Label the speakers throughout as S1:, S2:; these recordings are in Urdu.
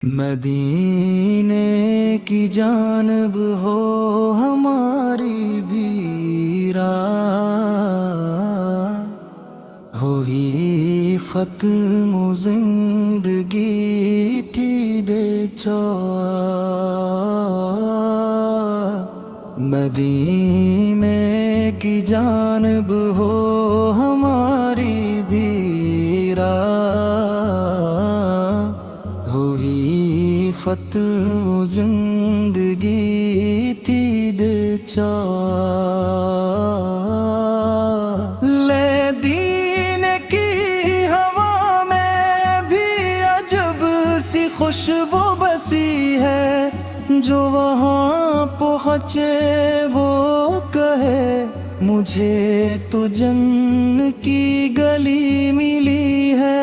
S1: مدینے کی جانب ہو ہماری بھی راہ، ہوئی ختم زندگی ٹھیڑے مدینے کی جانب ہو ہماری بھی راہ، ہوئی ختم زندگی تیڑ لے دین کی ہوا میں بھی عجب سی خوشبو بسی ہے، جو وہاں پہنچے وہ کہے مجھے تو جنت کی گلی ملی ہے۔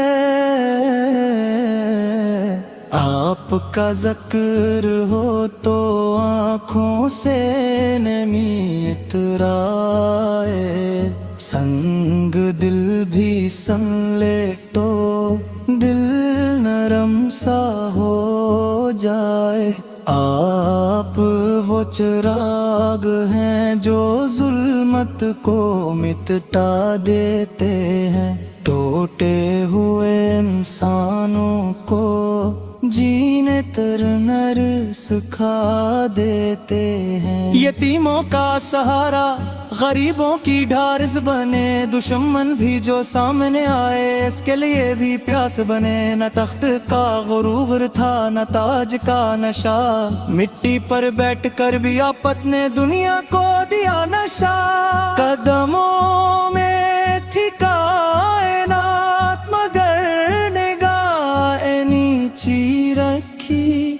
S1: آپ کا ذکر ہو تو آنکھوں سے نمی اترائے، سنگ دل بھی سنلے تو دل نرم سا ہو جائے۔ آپ وہ چراغ ہیں جو ظلمت کو مٹا دیتے ہیں، ٹوٹے ہوئے انسانوں کو جینے ترنر سکھا دیتے ہیں۔ یتیموں کا سہارا غریبوں کی ڈھارس بنے، دشمن بھی جو سامنے آئے اس کے لیے بھی پیاس بنے۔ نہ تخت کا غرور تھا نہ تاج کا نشہ، مٹی پر بیٹھ کر بھی آپت نے دنیا کو دیا نشہ۔ قدموں میں تھی کائنات مگر نگاہ نیچی رکھی،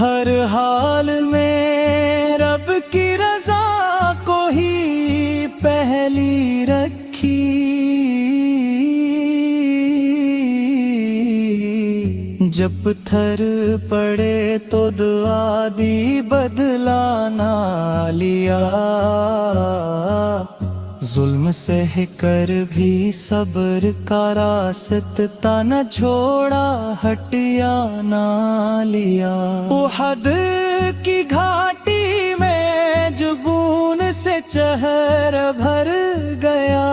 S1: ہر حال میں رب کی رضا کو ہی پہلی رکھی۔ جب پتھر پڑے تو دعا دی بدلا نہ لیا، ظلم سہ کر بھی صبر کا راستہ نہ چھوڑا، ہٹیا نہ لیا۔ احد کی گھاٹی میں جبون سے چہر بھر گیا،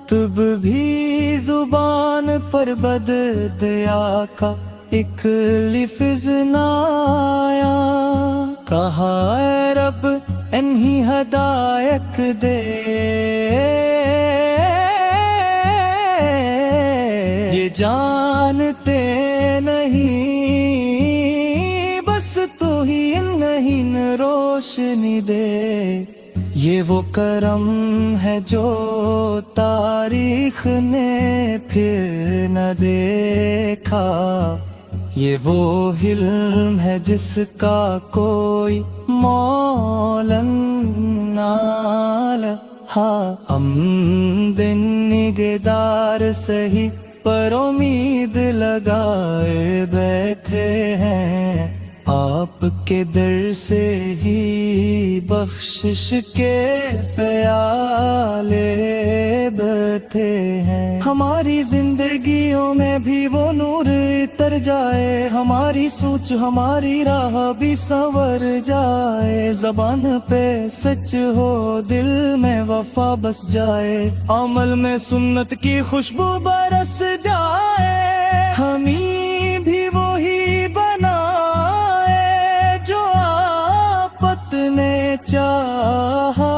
S1: تب بھی زبان پر بددعا کا ایک لفظ نہ آیا۔ کہا اے رب انہی ہدایت دے، یہ جانتے نہیں بس تو ہی نہیں روشنی دے۔ یہ وہ کرم ہے جو تاریخ نے پھر نہ دیکھا، یہ وہ حلم ہے جس کا کوئی مول نہ لہا۔ ہم دن نگہدار سہی پر امید لگائے بیٹھے ہیں، آپ کے در سے ہی بخشش کے پیالے بہتے ہیں۔ ہماری زندگیوں میں بھی وہ نور اتر جائے، ہماری سوچ ہماری راہ بھی سنور جائے۔ زبان پہ سچ ہو دل میں وفا بس جائے، عمل میں سنت کی خوشبو برس جائے۔ ہمیں بھی وہی چاہا،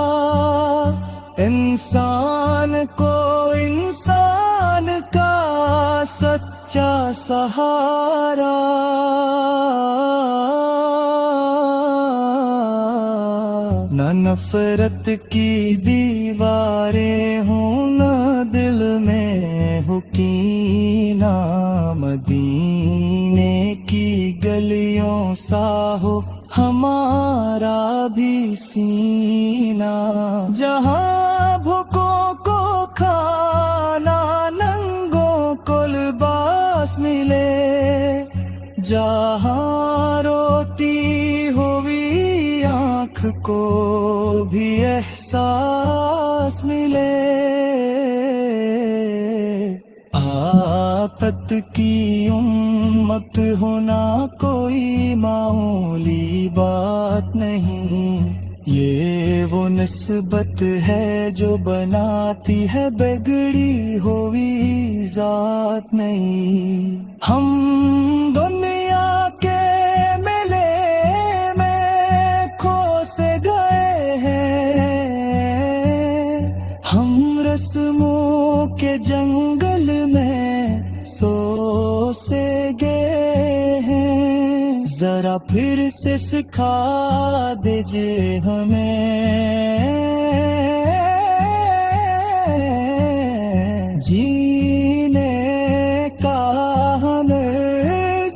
S1: انسان کو انسان کا سچا سہارا۔ نہ نفرت کی دیواریں ہوں نہ دل میں ہو کینہ، مدینے کی گلیوں سا ہو ہمارا بھی سینہ۔ جہاں بھوکوں کو کھانا ننگوں کو لباس ملے، جہاں روتی ہوئی آنکھ کو بھی احساس ملے۔ طاقت کی امت ہونا کوئی معمولی بات نہیں، یہ وہ نسبت ہے جو بناتی ہے بگڑی ہوئی ذات نہیں۔ ہم دنیا کے میلے میں کھو سے گئے ہیں، ہم رسموں کے جنگل میں سو سے گئے ہیں، ذرا پھر سے سکھا دیجئے ہمیں جینے کا ہنر،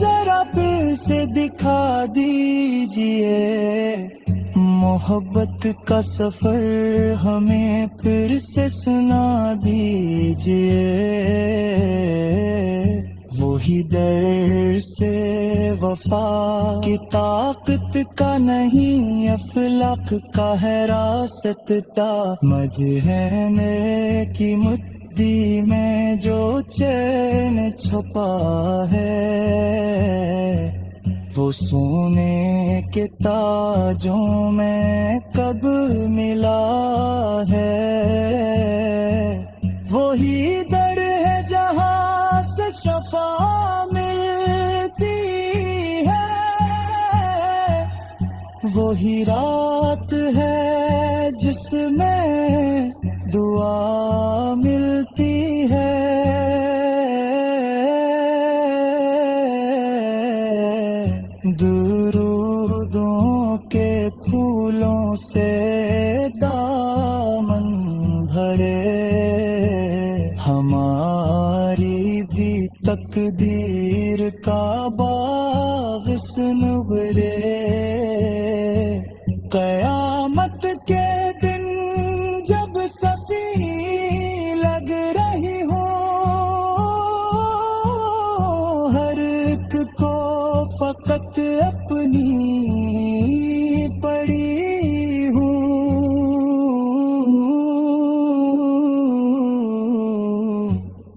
S1: ذرا پھر سے دکھا دیجئے، محبت کا سفر ہمیں پھر سے سنا دیجئے، وہی در سے وفا کی طاقت کا نہیں، افلاک کا ہے راستہ، مدھینے کی مٹھی میں جو چین چھپا ہے، وہ سونے کے تاجوں میں کب ملا ہے، وہی در ہے جہاں سے شفا ملتی ہے، وہی رات ہے جس میں دعا ملتی ہے، درودوں کے پھولوں سے دامن بھرے، ہماری بھی تقدیر کا باغ سنورے، قیامت کے دن جب صفی لگ رہی ہو، ہر ایک کو فقط اپنی پڑی ہوں،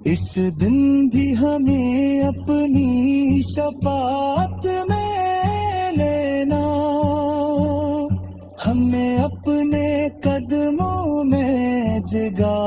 S1: اس دن بھی ہمیں اپنی شفاعت میں لینا، ہمیں اپنے قدموں میں جگہ